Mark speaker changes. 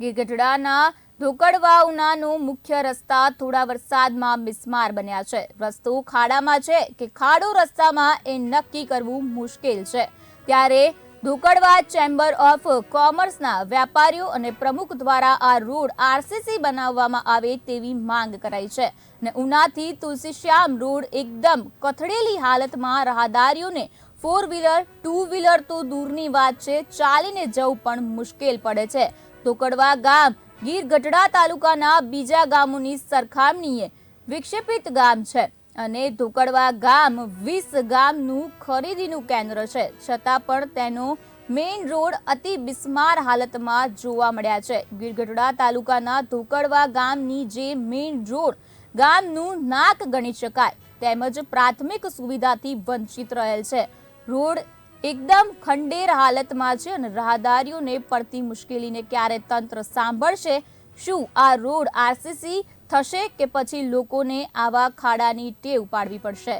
Speaker 1: ગીરગઢડાના ધોકડવાઉનાનો મુખ્ય રસ્તા થોડા વરસાદમાં બિસ્માર બન્યા છે। રસ્તો ખાડામાં છે કે ખાડો રસ્તામાં એ નક્કી કરવું મુશ્કેલ છે। ત્યારે ધોકડવા ચેમ્બર ઓફ કોમર્સના વેપારીઓ અને પ્રમુખ દ્વારા આ રોડ આરસીસી બનાવવામાં આવે તેવી માંગ કરાઈ છે અને ઉનાથી તુલસીશ્યામ રોડ એકદમ કથળેલી હાલતમાં રાહદારીઓને 4 વ્હીલર 2 વ્હીલર તો દૂરની વાત છે, ચાલીને જવું પણ મુશ્કેલ પડે છે। ધોકડવા ગામ ગીરગઢડા તાલુકાના બીજા ગામોની સરખામણીએ વિક્ષેપિત ગામ છે અને ધોકડવા ગામ 20 ગામનું ખરીદીનું કેન્દ્ર છે, છતાં પણ તેનો મેઇન રોડ અતિ બિસ્માર હાલતમાં જોવા મળ્યા છે। ગીરગઢડા તાલુકાના ધોકડવા ગામની જે મેઇન રોડ ગામનું નાક ગણી શકાય તેમજ પ્રાથમિક સુવિધાથી વંચિત રહેલ છે। રોડ એકદમ ખંડેર હાલતમાં છે અને રાહદારીઓને પડતી મુશ્કેલીને ક્યારે તંત્ર સાંભળશે? શું આ રોડ આરસીસી થશે કે પછી લોકોને આવા ખાડાની ટેવ પાડવી પડશે?